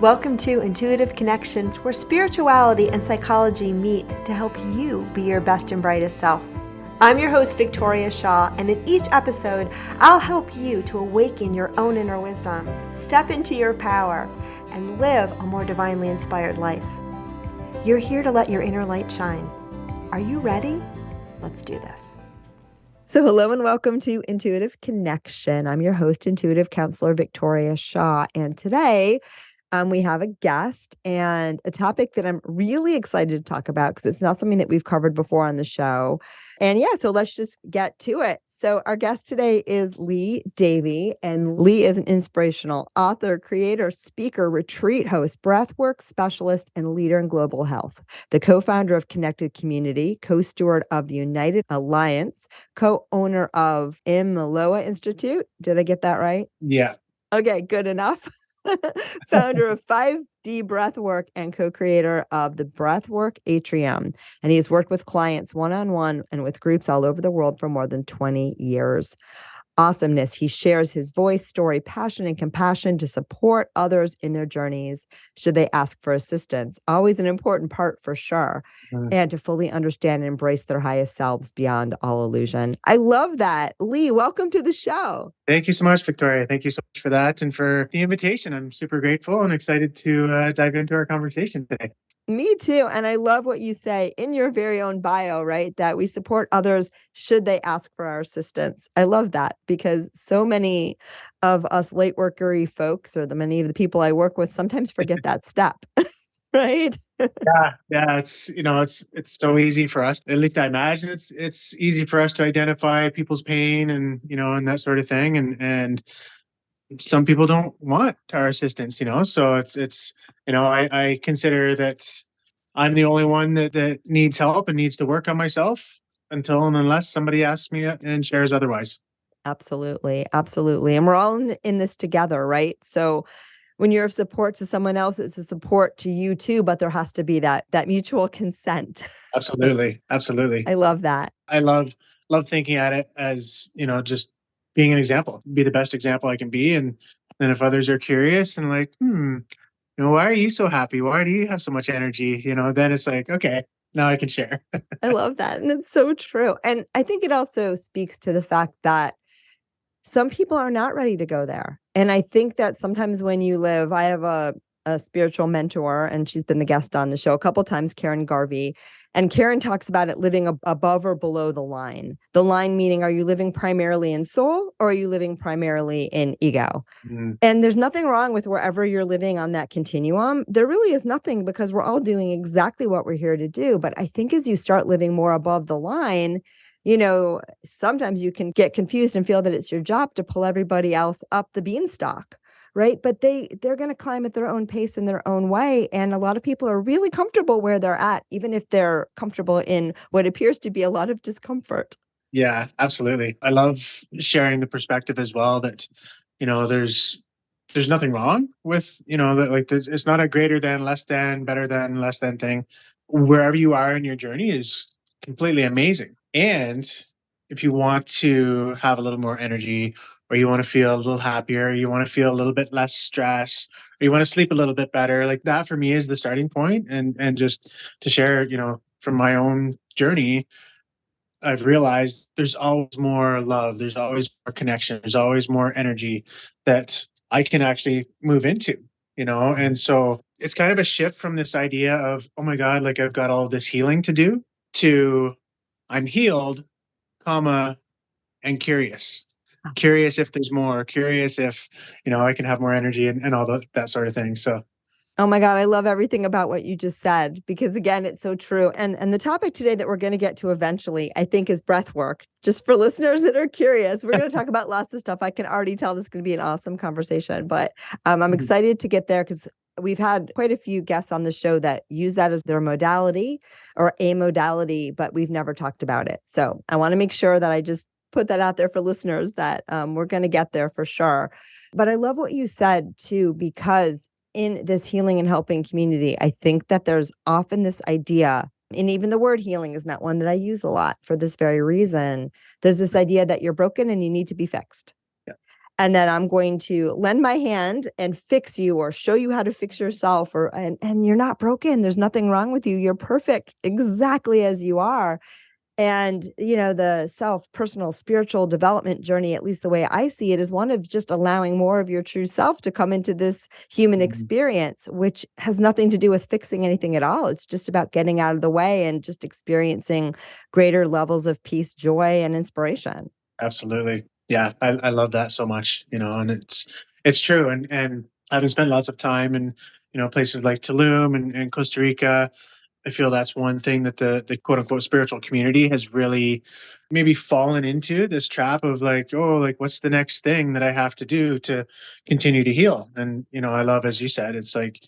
Welcome to Intuitive Connections, where spirituality and psychology meet to help you be your best and brightest self. I'm your host, Victoria Shaw, and in each episode, I'll help you to awaken your own inner wisdom, step into your power, and live a more divinely inspired life. You're here to let your inner light shine. Are you ready? Let's do this. So hello and welcome to Intuitive Connection. I'm your host, intuitive counselor Victoria Shaw, and today we have a guest and a topic that I'm really excited to talk about because it's not something that we've covered before on the show. And so let's just get to it. So our guest today is Davy, and Lee is an inspirational author, creator, speaker, retreat host, breathwork specialist, and leader in global health. The co-founder of Connected Community, co-steward of the United Alliance, co-owner of Imaloa Institute. Did I get that right? Yeah. Okay, good enough. Founder of 5D Breathwork and co-creator of the Breathwork Atrium. And he's worked with clients one-on-one and with groups all over the world for more than 20 years. Awesomeness. He shares his voice, story, passion, and compassion to support others in their journeys should they ask for assistance. Always an important part for sure. And to fully understand and embrace their highest selves beyond all illusion. I love that. Lee, welcome to the show. Thank you so much, Victoria. Thank you so much for that and for the invitation. I'm super grateful and excited to dive into our conversation today. Me too. And I love what you say in your very own bio, right? That we support others should they ask for our assistance. I love that because so many of us late workery folks, or many of the people I work with, sometimes forget that step. Right? Yeah. It's so easy for us. At least I imagine it's easy for us to identify people's pain and and that sort of thing. And some people don't want our assistance. So I consider that I'm the only one that needs help and needs to work on myself until and unless somebody asks me and shares otherwise. Absolutely. Absolutely. And we're all in this together, right? So when you're of support to someone else, it's a support to you too, but there has to be that mutual consent. Absolutely. I love that. I love thinking at it as, just being an example, be the best example I can be. And then if others are curious and like, why are you so happy? Why do you have so much energy? Then it's like, okay, now I can share. I love that. And it's so true. And I think it also speaks to the fact that some people are not ready to go there. And I think that sometimes when you live, I have a spiritual mentor, and she's been the guest on the show a couple of times, Karen Garvey. And Karen talks about it living above or below the line. The line meaning, are you living primarily in soul or are you living primarily in ego? And there's nothing wrong with wherever you're living on that continuum. There really is nothing, because we're all doing exactly what we're here to do. But I think as you start living more above the line, sometimes you can get confused and feel that it's your job to pull everybody else up the beanstalk, right? But they're going to climb at their own pace in their own way. And a lot of people are really comfortable where they're at, even if they're comfortable in what appears to be a lot of discomfort. Yeah, absolutely. I love sharing the perspective as well that, there's nothing wrong with, that, like, it's not a greater than, less than, better than, less than thing. Wherever you are in your journey is completely amazing. And if you want to have a little more energy, or you want to feel a little happier, you want to feel a little bit less stress, or you want to sleep a little bit better, like that for me is the starting point. And just to share, from my own journey, I've realized there's always more love, there's always more connection, there's always more energy that I can actually move into, And so it's kind of a shift from this idea of, oh my God, like I've got all this healing to do, to I'm healed, comma, and curious. Curious if there's more, curious if, I can have more energy and all that sort of thing. So oh my God, I love everything about what you just said, because again, it's so true. And the topic today that we're going to get to eventually, I think, is breath work. Just for listeners that are curious, we're going to talk about lots of stuff. I can already tell this is going to be an awesome conversation, but I'm excited to get there because we've had quite a few guests on the show that use that as their modality or a modality, but we've never talked about it. So I want to make sure that I just put that out there for listeners that we're going to get there for sure. But I love what you said too, because in this healing and helping community, I think that there's often this idea, and even the word healing is not one that I use a lot for this very reason. There's this idea that you're broken and you need to be fixed. Yeah. and then I'm going to lend my hand and fix you or show you how to fix yourself, and you're not broken. There's nothing wrong with you. You're perfect exactly as you are. And, the personal spiritual development journey, at least the way I see it, is one of just allowing more of your true self to come into this human experience, which has nothing to do with fixing anything at all. It's just about getting out of the way and just experiencing greater levels of peace, joy, and inspiration. Absolutely. Yeah, I love that so much, and it's true. And having spent lots of time in, places like Tulum and Costa Rica, I feel that's one thing that the quote unquote spiritual community has really maybe fallen into this trap of like, oh, like what's the next thing that I have to do to continue to heal? And, I love, as you said, it's like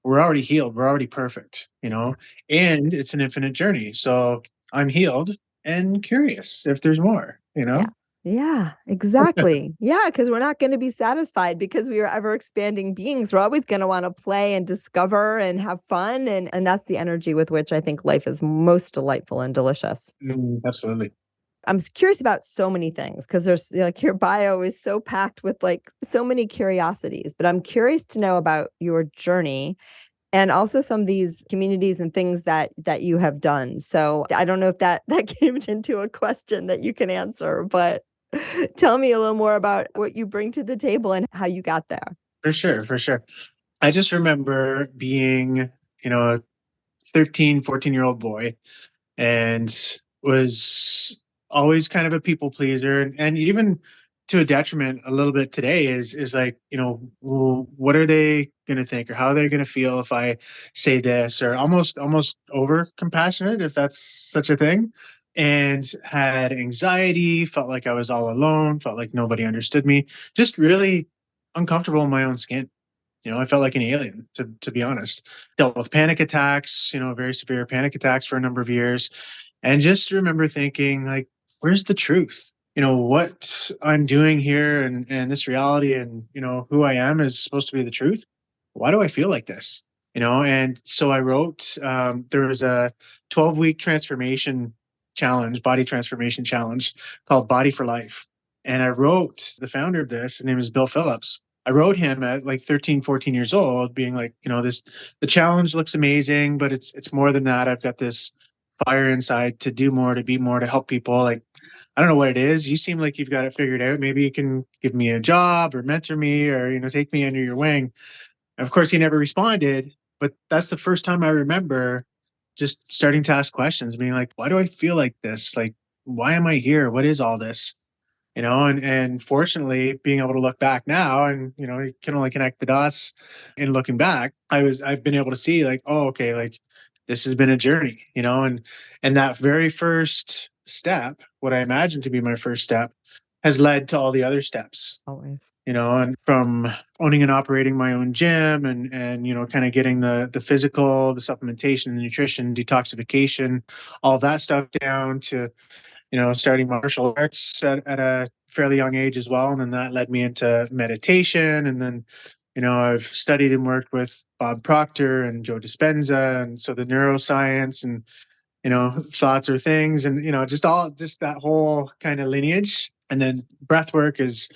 we're already healed, we're already perfect, and it's an infinite journey. So I'm healed and curious if there's more, Yeah. Yeah, exactly. Yeah, because we're not going to be satisfied because we are ever expanding beings. We're always going to want to play and discover and have fun. And that's the energy with which I think life is most delightful and delicious. Absolutely. I'm curious about so many things because there's like your bio is so packed with like so many curiosities, but I'm curious to know about your journey and also some of these communities and things that you have done. So I don't know if that came into a question that you can answer, but tell me a little more about what you bring to the table and how you got there. For sure, for sure. I just remember being, a 13, 14-year-old boy and was always kind of a people pleaser, and even to a detriment a little bit today is like, well, what are they going to think or how are they going to feel if I say this, or almost over compassionate, if that's such a thing, and had anxiety, felt like I was all alone, felt like nobody understood me, just really uncomfortable in my own skin. I felt like an alien, to be honest. Dealt with panic attacks, very severe panic attacks for a number of years. And just remember thinking, like, where's the truth? What I'm doing here and this reality and, who I am is supposed to be the truth. Why do I feel like this? And so I wrote, there was a 12-week transformation challenge, body transformation challenge called Body for Life. And I wrote the founder of this, his name is Bill Phillips. I wrote him at like 13, 14 years old, being like, the challenge looks amazing, but it's more than that. I've got this fire inside to do more, to be more, to help people. Like, I don't know what it is. You seem like you've got it figured out. Maybe you can give me a job or mentor me or, take me under your wing. And of course, he never responded. But that's the first time I remember just starting to ask questions, being like, why do I feel like this? Like, why am I here? What is all this? And fortunately being able to look back now and, you can only connect the dots in looking back, I've been able to see like, oh, okay, like this has been a journey, and that very first step, what I imagine to be my first step, has led to all the other steps. Always. And from owning and operating my own gym and kind of getting the physical, the supplementation, the nutrition, detoxification, all that stuff down to starting martial arts at a fairly young age as well. And then that led me into meditation. And then, I've studied and worked with Bob Proctor and Joe Dispenza. And so the neuroscience and, thoughts are things and, just that whole kind of lineage. And then breath work is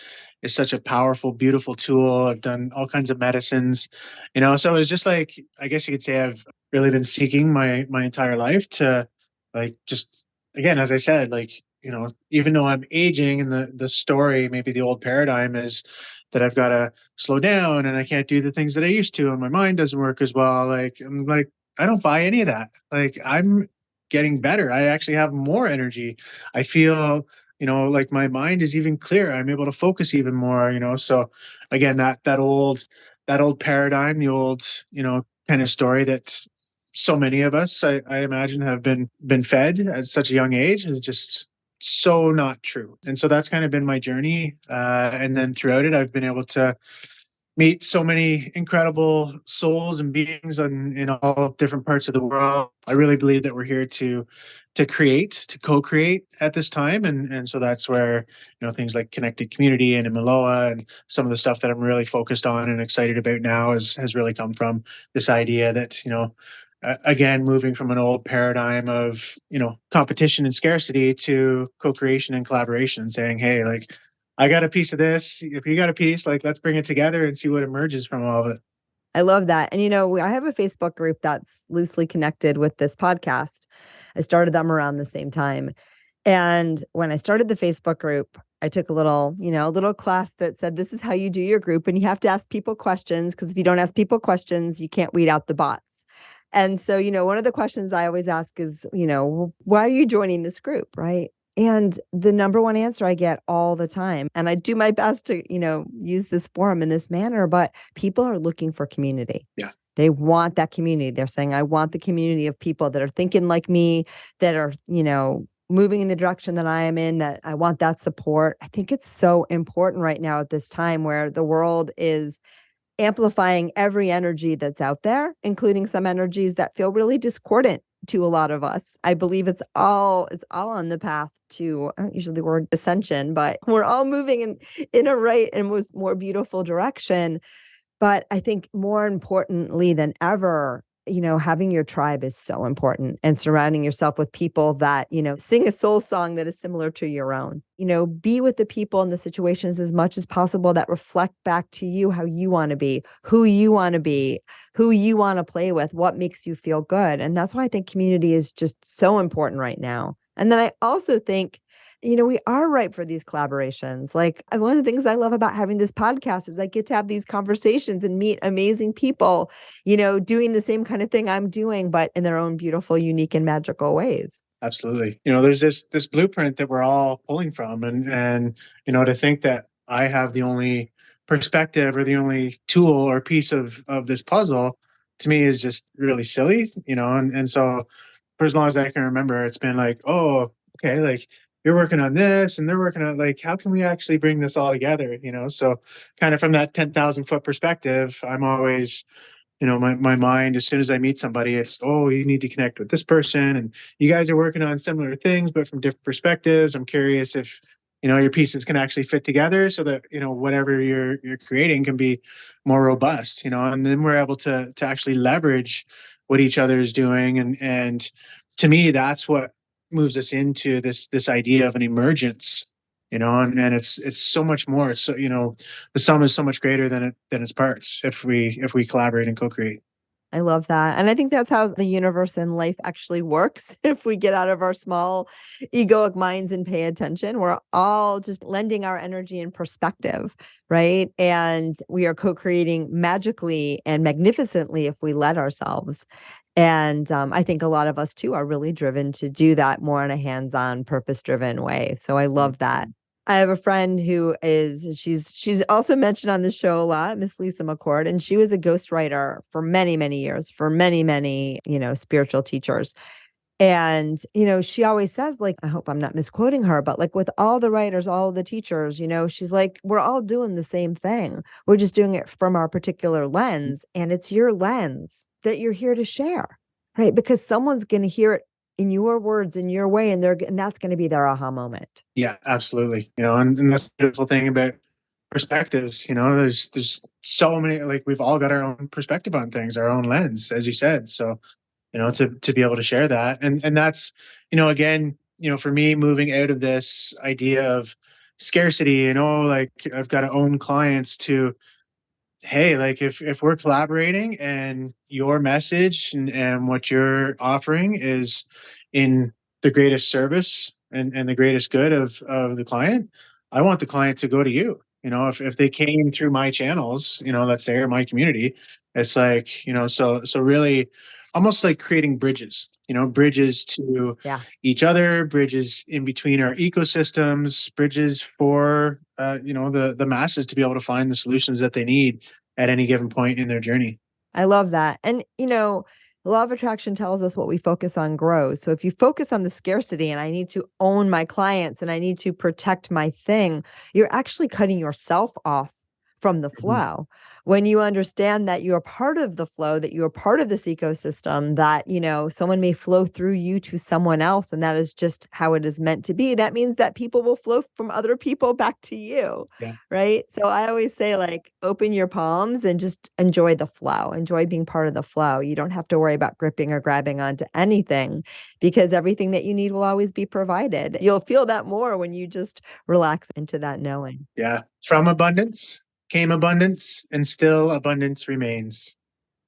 such a powerful, beautiful tool. I've done all kinds of medicines, so it's just like, I guess you could say I've really been seeking my entire life to like, just again, as I said, like, even though I'm aging and the story, maybe the old paradigm is that I've got to slow down and I can't do the things that I used to and my mind doesn't work as well. Like, I'm like, I don't buy any of that. Like, I'm getting better. I actually have more energy. I feel, like my mind is even clearer. I'm able to focus even more, So again, that old paradigm, the old, kind of story that so many of us, I imagine, have been fed at such a young age is just so not true. And so that's kind of been my journey. And then throughout it, I've been able to meet so many incredible souls and beings in all different parts of the world. I really believe that we're here to create, to co-create at this time, and so that's where things like connected community and Maloa and some of the stuff that I'm really focused on and excited about now has really come from this idea that again, moving from an old paradigm of competition and scarcity to co-creation and collaboration, and saying, hey, like, I got a piece of this. If you got a piece, like, let's bring it together and see what emerges from all of it. I love that. And, I have a Facebook group that's loosely connected with this podcast. I started them around the same time. And when I started the Facebook group, I took a little class that said, this is how you do your group. And you have to ask people questions, because if you don't ask people questions, you can't weed out the bots. And so, one of the questions I always ask is, why are you joining this group? Right. And the number one answer I get all the time, and I do my best to, use this forum in this manner, but people are looking for community. Yeah. They want that community. They're saying, I want the community of people that are thinking like me, that are, moving in the direction that I am in, that I want that support. I think it's so important right now at this time where the world is amplifying every energy that's out there, including some energies that feel really discordant to a lot of us. I believe it's all on the path to, I don't usually the word ascension, but we're all moving in a right and more beautiful direction. But I think more importantly than ever, having your tribe is so important, and surrounding yourself with people that, sing a soul song that is similar to your own. Be with the people and the situations as much as possible that reflect back to you how you want to be, who you want to be, who you want to play with, what makes you feel good. And that's why I think community is just so important right now. And then I also think, we are ripe for these collaborations. Like, one of the things I love about having this podcast is I get to have these conversations and meet amazing people, doing the same kind of thing I'm doing, but in their own beautiful, unique, and magical ways. Absolutely. There's this blueprint that we're all pulling from, and to think that I have the only perspective or the only tool or piece of this puzzle, to me, is just really silly. And so for as long as I can remember, it's been like, oh, okay, like, you're working on this and they're working on, like, how can we actually bring this all together? So kind of from that 10,000-foot perspective, I'm always, my mind, as soon as I meet somebody, it's, oh, you need to connect with this person, and you guys are working on similar things but from different perspectives. I'm curious if your pieces can actually fit together, so that whatever you're creating can be more robust. And then we're able to actually leverage what each other is doing, and to me, that's what moves us into this idea of an emergence. And it's so much more. So the sum is so much greater than its parts if we collaborate and co-create. I love that. And I think that's how the universe and life actually works. If we get out of our small egoic minds and pay attention, we're all just lending our energy and perspective, right? And we are co-creating magically and magnificently if we let ourselves. And I think a lot of us too are really driven to do that more in a hands-on, purpose-driven way. So I love that. I have a friend who she's also mentioned on the show a lot, Miss Lisa McCord, and she was a ghostwriter for many, many years for many, many, spiritual teachers. And, she always says, like, I hope I'm not misquoting her, but like with all the writers, all the teachers, she's like, we're all doing the same thing. We're just doing it from our particular lens. And it's your lens that you're here to share, right? Because someone's going to hear it in your words, in your way, and that's going to be their aha moment. Yeah, absolutely. And that's the beautiful thing about perspectives. There's so many, like, we've all got our own perspective on things, our own lens, as you said. So to be able to share that, and that's again, for me, moving out of this idea of scarcity and, oh, like, I've got to own clients, to, hey, like, if we're collaborating and your message and what you're offering is in the greatest service and the greatest good of the client, I want the client to go to you. If they came through my channels, let's say, or my community, it's like, so really almost like creating bridges, bridges to each other, bridges in between our ecosystems, bridges for the masses to be able to find the solutions that they need at any given point in their journey. I love that. And, the law of attraction tells us what we focus on grows. So if you focus on the scarcity and I need to own my clients and I need to protect my thing, you're actually cutting yourself off from the flow. When you understand that you are part of the flow, that you are part of this ecosystem, that, someone may flow through you to someone else, and that is just how it is meant to be. That means that people will flow from other people back to you. Yeah. Right. So I always say, like, open your palms and just enjoy the flow, enjoy being part of the flow. You don't have to worry about gripping or grabbing onto anything, because everything that you need will always be provided. You'll feel that more when you just relax into that knowing. Yeah. From abundance came abundance, and still abundance remains.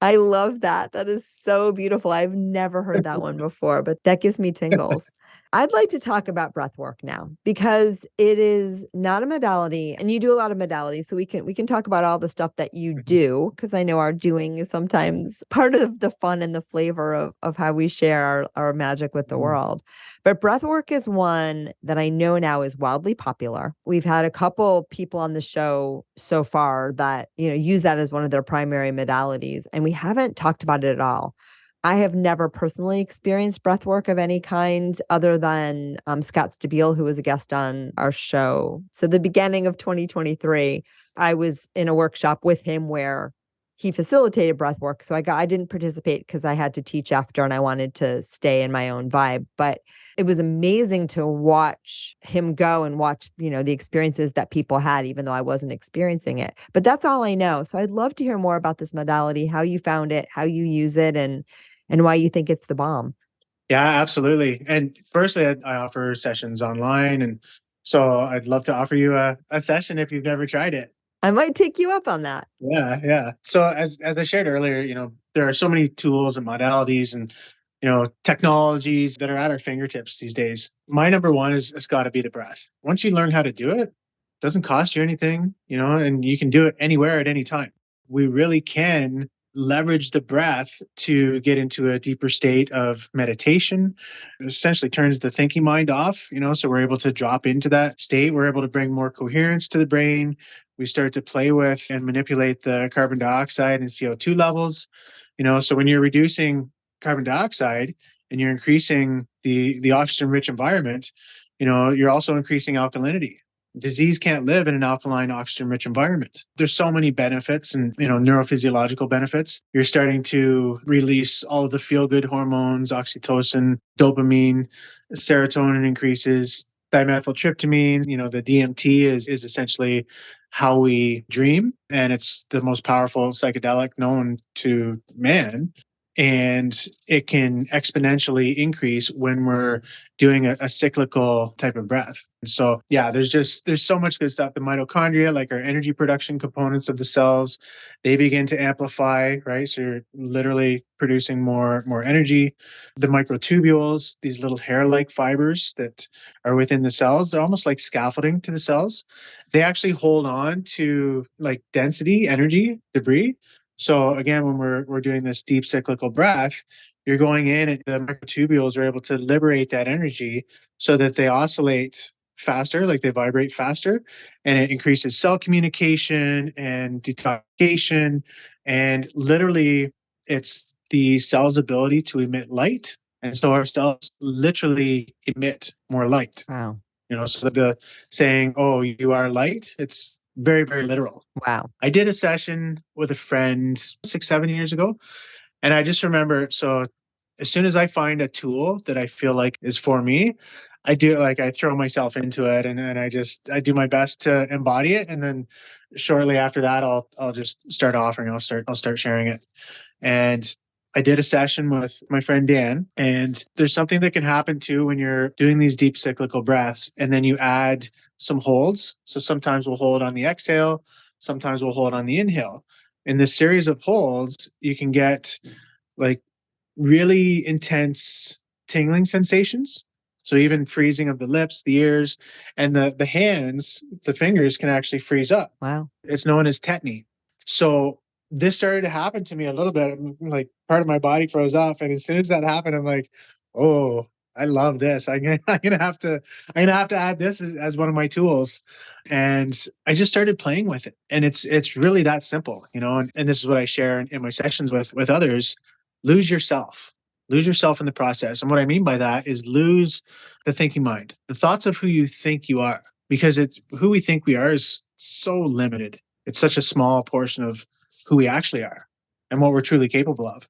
I love that. That is so beautiful. I've never heard that one before, but that gives me tingles. I'd like to talk about breath work now, because it is not a modality, and you do a lot of modalities. So we can talk about all the stuff that you do, because I know our doing is sometimes part of the fun and the flavor of how we share our magic with the world. But breath work is one that I know now is wildly popular. We've had a couple people on the show so far that, use that as one of their primary modalities, and we haven't talked about it at all. I have never personally experienced breath work of any kind, other than Scott Stabile, who was a guest on our show. So the beginning of 2023, I was in a workshop with him where he facilitated breath work. So I didn't participate because I had to teach after, and I wanted to stay in my own vibe. But it was amazing to watch him go and watch, the experiences that people had, even though I wasn't experiencing it. But that's all I know. So I'd love to hear more about this modality, how you found it, how you use it, and why you think it's the bomb. Yeah, absolutely. And firstly, I offer sessions online. And so I'd love to offer you a session if you've never tried it. I might take you up on that. Yeah, yeah. So as I shared earlier, there are so many tools and modalities and technologies that are at our fingertips these days. My number one is it's got to be the breath. Once you learn how to do it, doesn't cost you anything, and you can do it anywhere at any time. We really can leverage the breath to get into a deeper state of meditation. It essentially turns the thinking mind off, so we're able to drop into that state. We're able to bring more coherence to the brain. We start to play with and manipulate the carbon dioxide and CO2 levels. So when you're reducing carbon dioxide and you're increasing the oxygen rich environment, you're also increasing alkalinity. Disease can't live in an alkaline, oxygen-rich environment. There's so many benefits and neurophysiological benefits. You're starting to release all of the feel-good hormones, oxytocin, dopamine, serotonin increases, dimethyltryptamine. The DMT is essentially how we dream, and it's the most powerful psychedelic known to man. And it can exponentially increase when we're doing a cyclical type of breath. And so, yeah, there's so much good stuff. The mitochondria, like our energy production components of the cells, they begin to amplify, right? So you're literally producing more energy. The microtubules, these little hair-like fibers that are within the cells, they're almost like scaffolding to the cells. They actually hold on to like density, energy, debris. So again, when we're doing this deep cyclical breath, you're going in and the microtubules are able to liberate that energy so that they oscillate faster, like they vibrate faster, and it increases cell communication and detoxification. And literally, it's the cell's ability to emit light. And so our cells literally emit more light. Wow. So the saying, "Oh, you are light," it's very, very literal. Wow. I did a session with a friend 6, 7 years ago. And I just remember, so as soon as I find a tool that I feel like is for me, I throw myself into it, and I do my best to embody it. And then shortly after that, I'll just start offering, I'll start sharing it. And I did a session with my friend Dan, and there's something that can happen too when you're doing these deep cyclical breaths and then you add some holds. So sometimes we'll hold on the exhale, sometimes we'll hold on the inhale. In this series of holds, you can get like really intense tingling sensations. So even freezing of the lips, the ears, and the hands, the fingers can actually freeze up. Wow. It's known as tetany. So this started to happen to me a little bit. Like part of my body froze up, and as soon as that happened, I'm like, "Oh, I love this. I'm gonna have to add this as one of my tools." And I just started playing with it, and it's really that simple, And this is what I share in my sessions with others. Lose yourself. Lose yourself in the process. And what I mean by that is lose the thinking mind, the thoughts of who you think you are, because it's who we think we are is so limited. It's such a small portion of who we actually are and what we're truly capable of.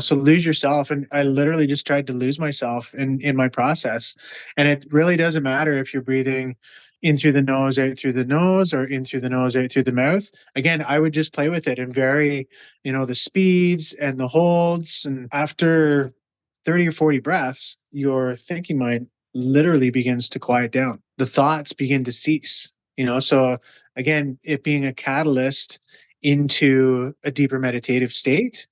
So lose yourself. And I literally just tried to lose myself in my process. And it really doesn't matter if you're breathing in through the nose, out through the nose, or in through the nose, out through the mouth. Again, I would just play with it and vary, the speeds and the holds. And after 30 or 40 breaths, your thinking mind literally begins to quiet down. The thoughts begin to cease. So again, it being a catalyst into a deeper meditative state,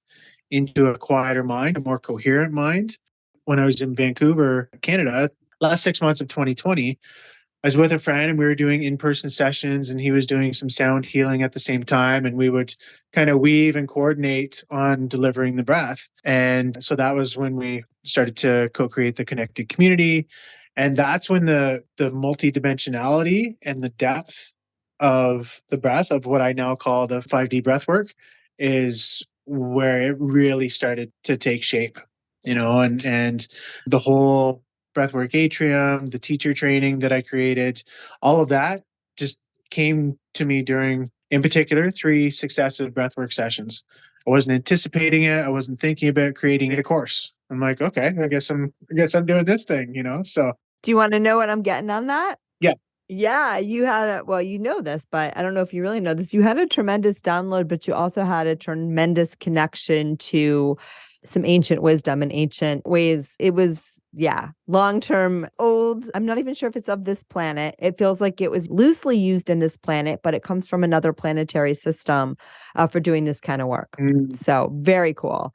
into a quieter mind, a more coherent mind. When I was in Vancouver, Canada, last 6 months of 2020, I was with a friend and we were doing in-person sessions, and he was doing some sound healing at the same time. And we would kind of weave and coordinate on delivering the breath. And so that was when we started to co-create the connected community. And that's when the multidimensionality and the depth of the breath, of what I now call the 5D breath work, is where it really started to take shape, and the whole breathwork atrium, the teacher training that I created, all of that just came to me during, in particular, 3 successive breathwork sessions. I wasn't anticipating it. I wasn't thinking about creating a course. I'm like, okay, I guess I'm doing this thing, So Do you want to know what I'm getting on that? yeah. Yeah, you had well, you know this, but I don't know if you really know this. You had a tremendous download, but you also had a tremendous connection to some ancient wisdom and ancient ways. It was, yeah, long-term old. I'm not even sure if it's of this planet. It feels like it was loosely used in this planet, but it comes from another planetary system for doing this kind of work. So very cool.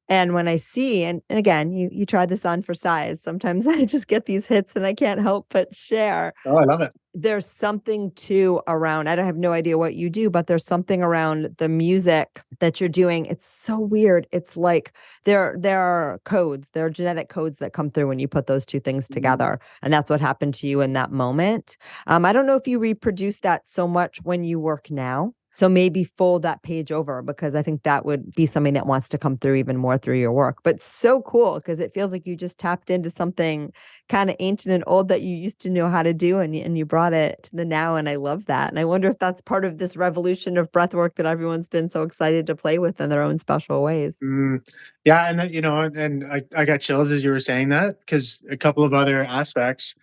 And when I see, and again, you try this on for size. Sometimes I just get these hits and I can't help but share. Oh, I love it. There's something too around, I don't have no idea what you do, but there's something around the music that you're doing. It's so weird. It's like there are codes, there are genetic codes that come through when you put those two things together. And that's what happened to you in that moment. I don't know if you reproduce that so much when you work now. So maybe fold that page over, because I think that would be something that wants to come through even more through your work. But so cool, because it feels like you just tapped into something kind of ancient and old that you used to know how to do, and you brought it to the now. And I love that. And I wonder if that's part of this revolution of breath work that everyone's been so excited to play with in their own special ways. Yeah, and I got chills as you were saying that, because a couple of other aspects.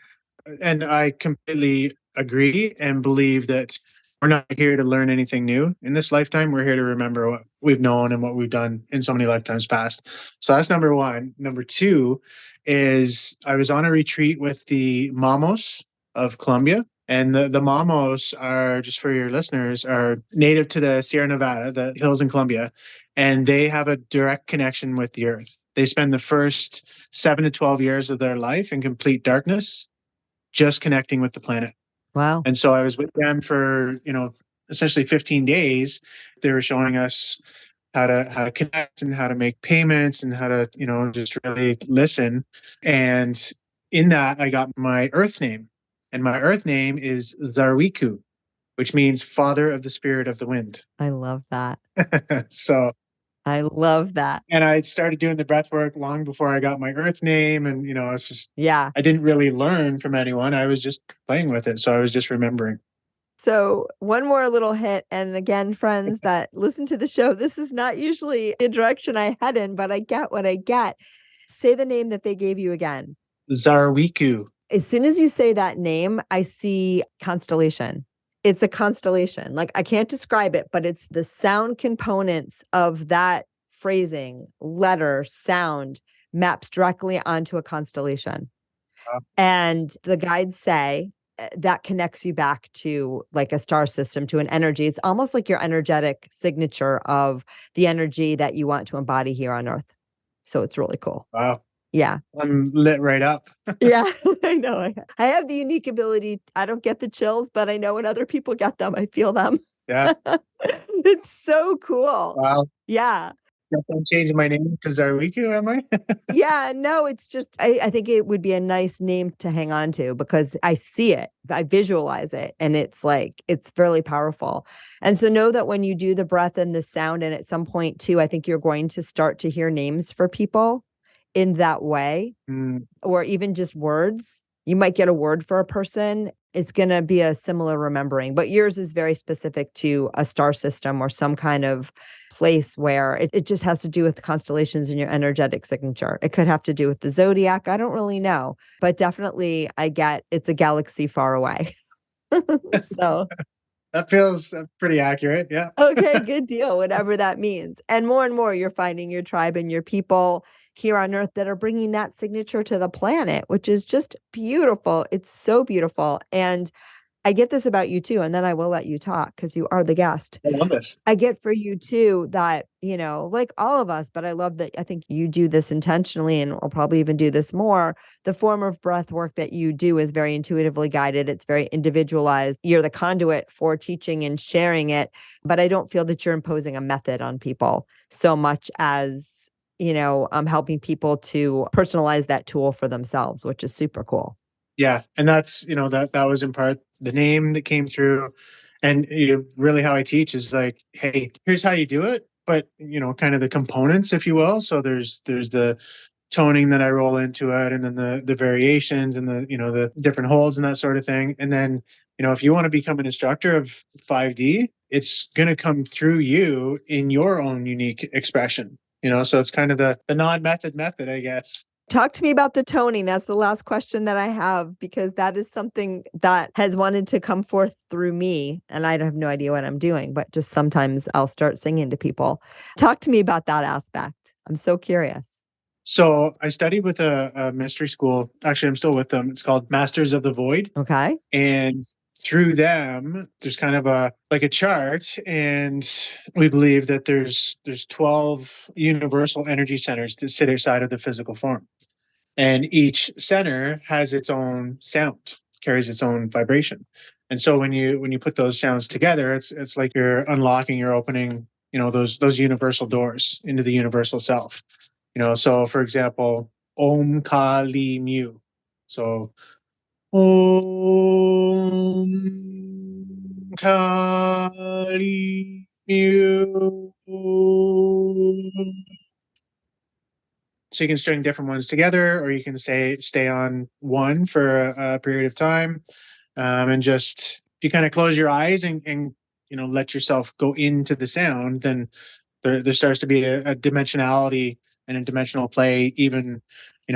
And I completely agree and believe that we're not here to learn anything new in this lifetime. We're here to remember what we've known and what we've done in so many lifetimes past. So that's number one. Number two is I was on a retreat with the Mamos of Colombia. And the Mamos are, just for your listeners, are native to the Sierra Nevada, the hills in Colombia, and they have a direct connection with the earth. They spend the first 7 to 12 years of their life in complete darkness, just connecting with the planet. Wow. And so I was with them for, essentially 15 days. They were showing us how to connect and how to make payments and how to, just really listen. And in that, I got my earth name. And my earth name is Zarwiku, which means father of the spirit of the wind. I love that. So I love that. and I started doing the breath work long before I got my earth name. And, it's just, Yeah. I didn't really learn from anyone. I was just playing with it. So I was just remembering. So one more little hit. And again, friends that listen to the show, this is not usually a direction I head in, but I get what I get. Say the name that they gave you again. Zarwiku. As soon as you say that name, I see constellation. It's a constellation. Like, I can't describe it, but it's the sound components of that phrasing, letter, sound maps directly onto a constellation. And the guides say that connects you back to like a star system, to an energy. It's almost like your energetic signature of the energy that you want to embody here on Earth. So it's really cool. Wow. Yeah. I'm lit right up. Yeah, I know. I have the unique ability. I don't get the chills, but I know when other people get them, I feel them. Yeah. It's so cool. Wow. Yeah. I'm changing my name to Zarwiku, am I? Yeah, no, it's just, I think it would be a nice name to hang on to, because I see it, I visualize it, and it's like, it's really powerful. And so know that when you do the breath and the sound, and at some point too, I think you're going to start to hear names for people in that way, or even just words. You might get a word for a person. it's going to be a similar remembering, but yours is very specific to a star system or some kind of place where it just has to do with the constellations in your energetic signature. It could have to do with the zodiac. I don't really know, but definitely I get it's a galaxy far away. So That feels pretty accurate. Yeah. okay, good deal, whatever that means. And more, you're finding your tribe and your people here on Earth that are bringing that signature to the planet, which is just beautiful. It's so beautiful. And I get this about you too, and then I will let you talk because you are the guest. I love this. I get for you too that, like all of us, but I love that I think you do this intentionally and I'll probably even do this more. The form of breath work that you do is very intuitively guided. It's very individualized. You're the conduit for teaching and sharing it, but I don't feel that you're imposing a method on people so much as, helping people to personalize that tool for themselves, which is super cool. Yeah. And that's, that was in part the name that came through. And really how I teach is like, hey, here's how you do it. But, kind of the components, if you will. So there's the toning that I roll into it, and then the variations and the different holds and that sort of thing. And then, if you want to become an instructor of 5D, it's going to come through you in your own unique expression. So it's kind of the non-method method, I guess. Talk to me about the toning. That's the last question that I have, because that is something that has wanted to come forth through me. And I have no idea what I'm doing, but just sometimes I'll start singing to people. Talk to me about that aspect. I'm so curious. So I studied with a mystery school. Actually, I'm still with them. It's called Masters of the Void. Okay. And through them, there's kind of a chart, and we believe that there's 12 universal energy centers that sit outside of the physical form. And each center has its own sound, carries its own vibration. And so when you put those sounds together, it's like you're unlocking, you're opening, those universal doors into the universal self. So for example, Om Kali Mu. So Om Kali Mu. So you can string different ones together, or you can stay on one for a period of time, and just if you kind of close your eyes and let yourself go into the sound, then there starts to be a dimensionality and a dimensional play even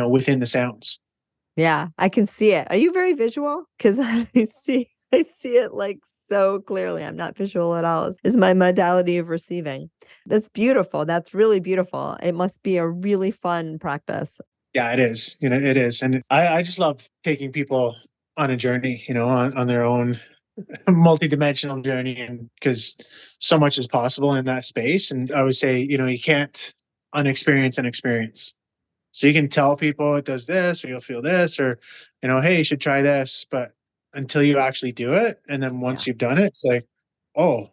within the sounds. Yeah, I can see it. Are you very visual? Because I see it like so clearly. I'm not visual at all. Is my modality of receiving. That's beautiful. That's really beautiful. It must be a really fun practice. Yeah, it is. It is. And I just love taking people on a journey, on their own multi-dimensional journey, and because so much is possible in that space. And I would say, you can't unexperience an experience. So you can tell people it does this, or you'll feel this, or, hey, you should try this. But until you actually do it, and then once you've done it, it's like, oh,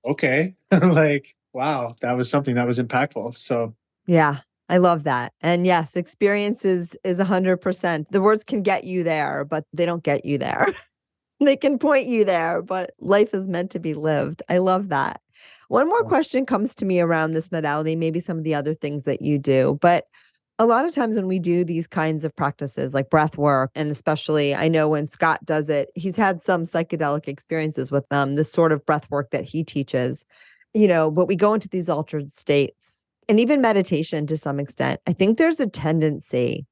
okay. Like, wow, that was something that was impactful. So Yeah, I love that. And yes, experience is 100%. The words can get you there, but they don't get you there. They can point you there, but life is meant to be lived. I love that. One more question comes to me around this modality, maybe some of the other things that you do, but a lot of times when we do these kinds of practices like breath work, and especially I know when Scott does it, he's had some psychedelic experiences with the sort of breath work that he teaches, but we go into these altered states and even meditation to some extent. I think there's a tendency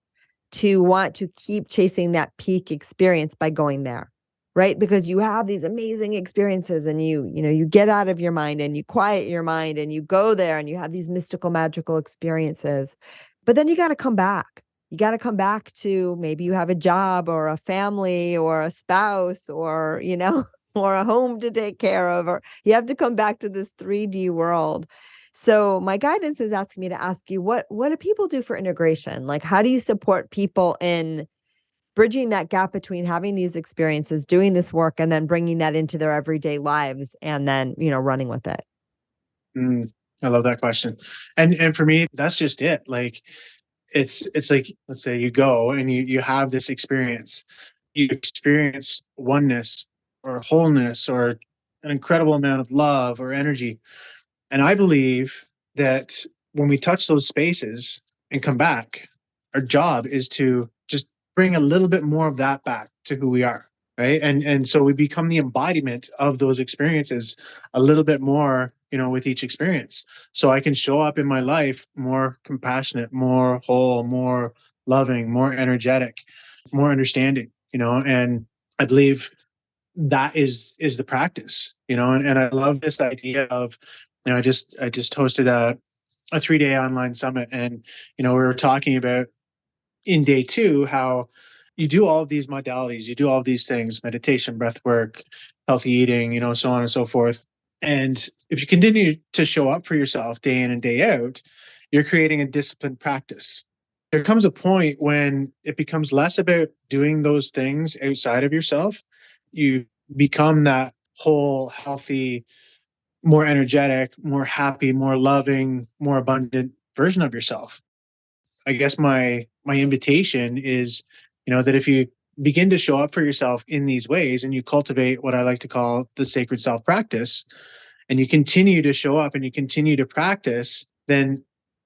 to want to keep chasing that peak experience by going there, right? Because you have these amazing experiences and you get out of your mind and you quiet your mind and you go there and you have these mystical, magical experiences. But then you got to come back. You got to come back to maybe you have a job or a family or a spouse or, or a home to take care of, or you have to come back to this 3D world. So my guidance is asking me to ask you, what do people do for integration? Like, how do you support people in bridging that gap between having these experiences, doing this work, and then bringing that into their everyday lives and then, running with it? I love that question. And for me, that's just it. Like, it's like, let's say you go and you have this experience, you experience oneness or wholeness or an incredible amount of love or energy. And I believe that when we touch those spaces and come back, our job is to just bring a little bit more of that back to who we are. right? And so we become the embodiment of those experiences a little bit more, with each experience. So I can show up in my life more compassionate, more whole, more loving, more energetic, more understanding, and I believe that is the practice, and I love this idea of, I just hosted a 3-day online summit, and we were talking about in day two how you do all of these modalities, you do all of these things, meditation, breath work, healthy eating, so on and so forth. And if you continue to show up for yourself day in and day out, you're creating a disciplined practice. There comes a point when it becomes less about doing those things outside of yourself. You become that whole, healthy, more energetic, more happy, more loving, more abundant version of yourself. I guess my invitation is, that if you begin to show up for yourself in these ways and you cultivate what I like to call the sacred self practice, and you continue to show up and you continue to practice, then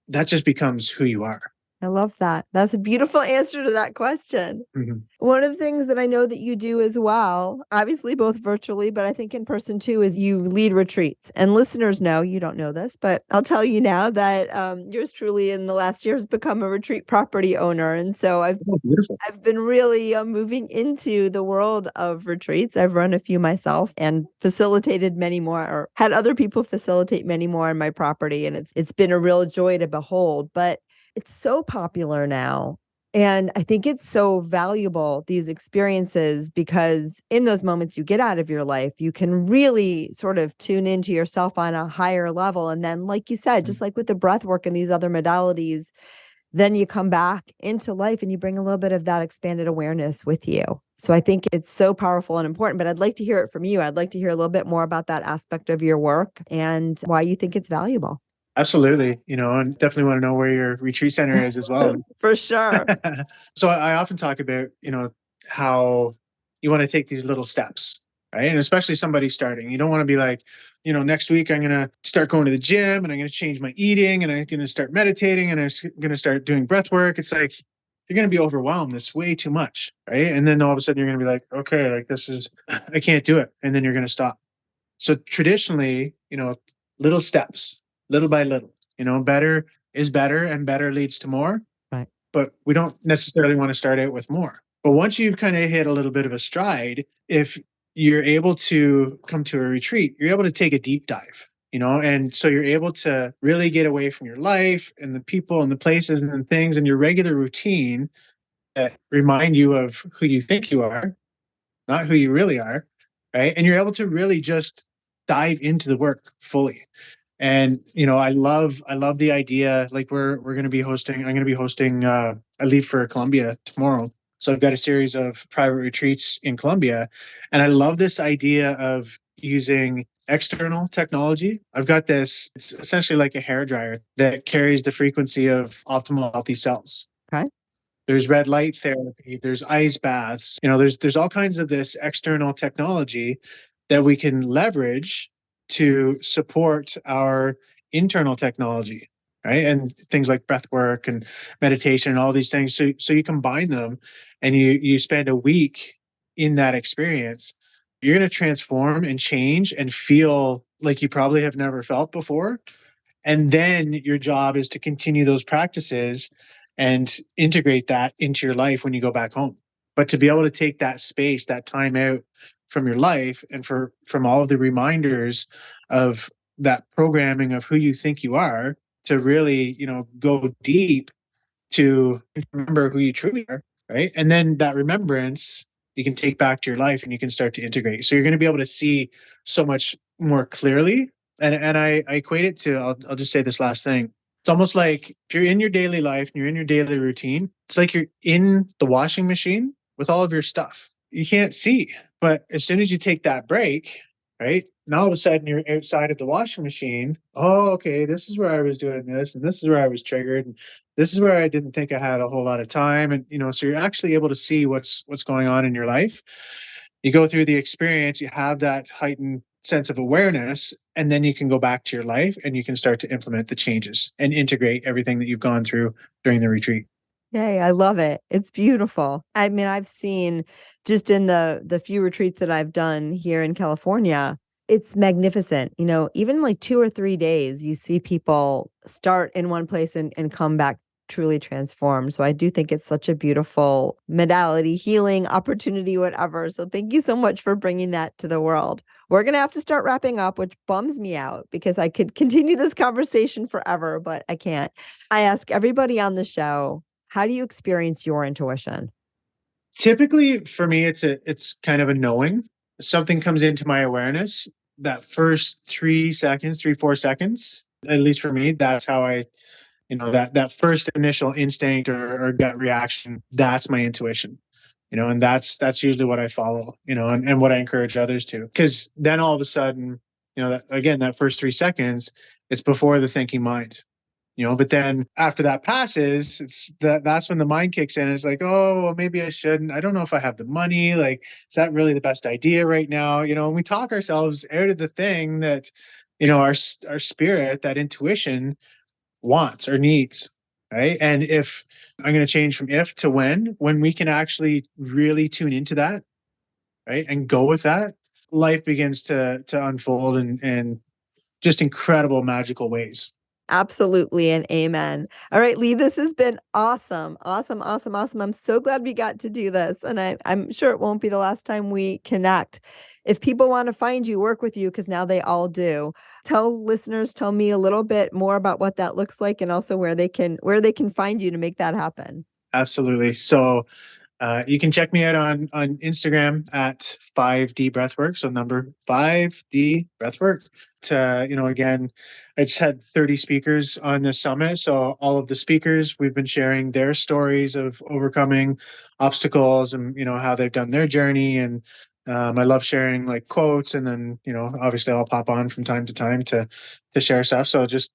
that just becomes who you are. I love that. That's a beautiful answer to that question. Mhm. One of the things that I know that you do as well, obviously both virtually, but I think in person too, is you lead retreats. And listeners know, you don't know this, but I'll tell you now that yours truly in the last year has become a retreat property owner. And so Oh, beautiful. I've been really moving into the world of retreats. I've run a few myself and facilitated many more, or had other people facilitate many more on my property. And it's been a real joy to behold. But it's so popular now. And I think it's so valuable, these experiences, because in those moments you get out of your life, you can really sort of tune into yourself on a higher level. And then, like you said, just like with the breath work and these other modalities, then you come back into life and you bring a little bit of that expanded awareness with you. So I think it's so powerful and important, but I'd like to hear it from you. I'd like to hear a little bit more about that aspect of your work and why you think it's valuable. Absolutely. And definitely want to know where your retreat center is as well. For sure. So I often talk about, how you want to take these little steps, right? And especially somebody starting, you don't want to be like, next week I'm going to start going to the gym and I'm going to change my eating and I'm going to start meditating and I'm going to start doing breath work. It's like, you're going to be overwhelmed. It's way too much, right? And then all of a sudden you're going to be like, okay, like I can't do it. And then you're going to stop. So traditionally, little steps, little by little, better is better and better leads to more. Right. But we don't necessarily want to start out with more. But once you've kind of hit a little bit of a stride, if you're able to come to a retreat, you're able to take a deep dive, and so you're able to really get away from your life and the people and the places and the things and your regular routine that remind you of who you think you are, not who you really are, right? And you're able to really just dive into the work fully. And I love the idea. Like we're going to be hosting. I'm going to be hosting. I leave for Colombia tomorrow, so I've got a series of private retreats in Colombia, and I love this idea of using external technology. I've got this. It's essentially like a hair dryer that carries the frequency of optimal healthy cells. Okay. There's red light therapy, there's ice baths, there's all kinds of this external technology that we can leverage to support our internal technology, right? And things like breath work and meditation and all these things. So you combine them and you spend a week in that experience, you're going to transform and change and feel like you probably have never felt before. And then your job is to continue those practices and integrate that into your life when you go back home. But to be able to take that space, that time out from your life and from all of the reminders of that programming of who you think you are to really, go deep to remember who you truly are, right? And then that remembrance you can take back to your life and you can start to integrate. So you're going to be able to see so much more clearly. And I equate it to, I'll just say this last thing. It's almost like if you're in your daily life and you're in your daily routine, it's like you're in the washing machine with all of your stuff. You can't see, but as soon as you take that break, right? Now all of a sudden you're outside of the washing machine. Oh, okay, this is where I was doing this, and this is where I was triggered, and this is where I didn't think I had a whole lot of time. And so you're actually able to see what's going on in your life. You go through the experience, you have that heightened sense of awareness, and then you can go back to your life and you can start to implement the changes and integrate everything that you've gone through during the retreat. Yay, I love it. It's beautiful. I mean, I've seen just in the few retreats that I've done here in California, it's magnificent. Even like 2 or 3 days, you see people start in one place and come back truly transformed. So I do think it's such a beautiful modality, healing opportunity, whatever. So thank you so much for bringing that to the world. We're going to have to start wrapping up, which bums me out because I could continue this conversation forever, but I can't. I ask everybody on the show, how do you experience your intuition? Typically for me, it's kind of a knowing. Something comes into my awareness that first 3 seconds, 4 seconds, at least for me, that's how that first initial instinct or gut reaction, that's my intuition. And that's usually what I follow, and what I encourage others to. Because then all of a sudden, that first 3 seconds, it's before the thinking mind. But then after that passes, that's when the mind kicks in. It's like, oh, well, maybe I shouldn't. I don't know if I have the money. Like, is that really the best idea right now? And we talk ourselves out of the thing that, our spirit, that intuition wants or needs, right? And if I'm going to change from if to when we can actually really tune into that, right, and go with that, life begins to unfold in just incredible magical ways. Absolutely. And amen. All right, Lee, this has been awesome. Awesome. Awesome. Awesome. I'm so glad we got to do this. And I'm sure it won't be the last time we connect. If people want to find you, work with you, because now they all do, tell me a little bit more about what that looks like and also where they can find you to make that happen. Absolutely. So you can check me out on Instagram at 5D Breathwork. So number 5D Breathwork. Again, I just had 30 speakers on this summit. So all of the speakers, we've been sharing their stories of overcoming obstacles and, how they've done their journey. And I love sharing like quotes, and then, obviously I'll pop on from time to time to share stuff. So just,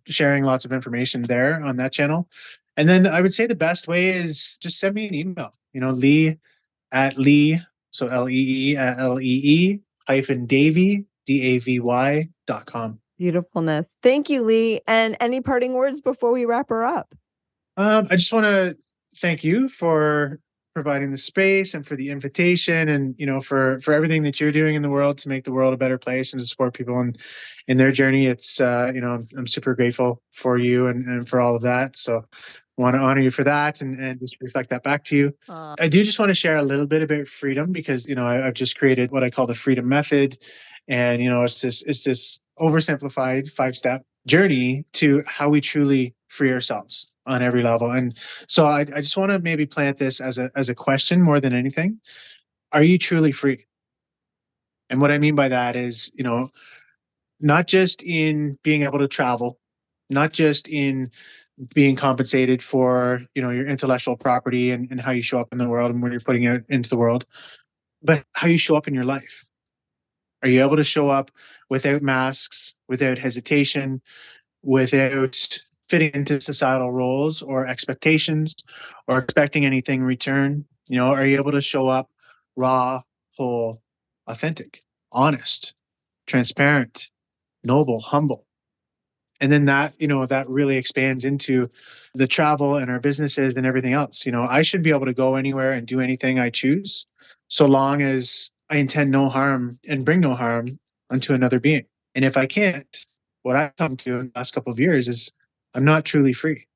sharing lots of information there on that channel. And then I would say the best way is just send me an email, Lee, so Lee at Lee hyphen Davy, Davy.com. Beautifulness. Thank you, Lee. And any parting words before we wrap her up? I just want to thank you for providing the space and for the invitation, and for everything that you're doing in the world to make the world a better place and to support people in their journey. It's I'm super grateful for you and for all of that. So I want to honor you for that and just reflect that back to you. I do just want to share a little bit about freedom because I've just created what I call the freedom method, and it's this oversimplified 5-step journey to how we truly free ourselves on every level. And so I just want to maybe plant this as a question more than anything. Are you truly free? And what I mean by that is, not just in being able to travel, not just in being compensated for, your intellectual property and how you show up in the world and what you're putting out into the world, but how you show up in your life. Are you able to show up without masks, without hesitation, without fitting into societal roles or expectations or expecting anything in return? Are you able to show up raw, whole, authentic, honest, transparent, noble, humble? And then that really expands into the travel and our businesses and everything else. I should be able to go anywhere and do anything I choose, so long as I intend no harm and bring no harm unto another being. And if I can't, what I've come to in the last couple of years is I'm not truly free.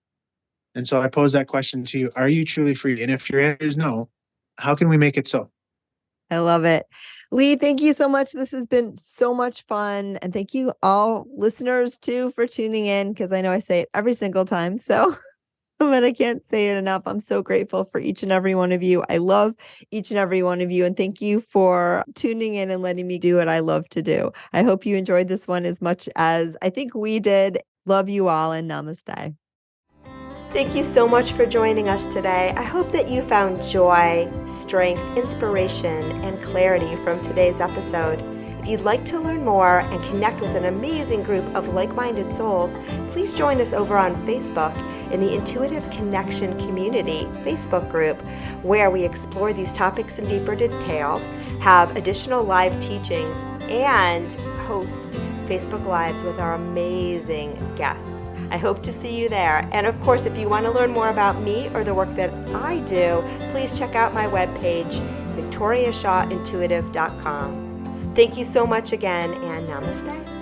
And so I pose that question to you. Are you truly free? And if your answer is no, how can we make it so? I love it. Lee, thank you so much. This has been so much fun. And thank you all listeners too for tuning in, because I know I say it every single time. So, but I can't say it enough. I'm so grateful for each and every one of you. I love each and every one of you. And thank you for tuning in and letting me do what I love to do. I hope you enjoyed this one as much as I think we did. Love you all, and namaste. Thank you so much for joining us today. I hope that you found joy, strength, inspiration, and clarity from today's episode. If you'd like to learn more and connect with an amazing group of like-minded souls, please join us over on Facebook in the Intuitive Connection Community Facebook group, where we explore these topics in deeper detail, have additional live teachings, and host Facebook Lives with our amazing guests. I hope to see you there. And of course, if you want to learn more about me or the work that I do, please check out my webpage, victoriashawintuitive.com. Thank you so much again, and namaste.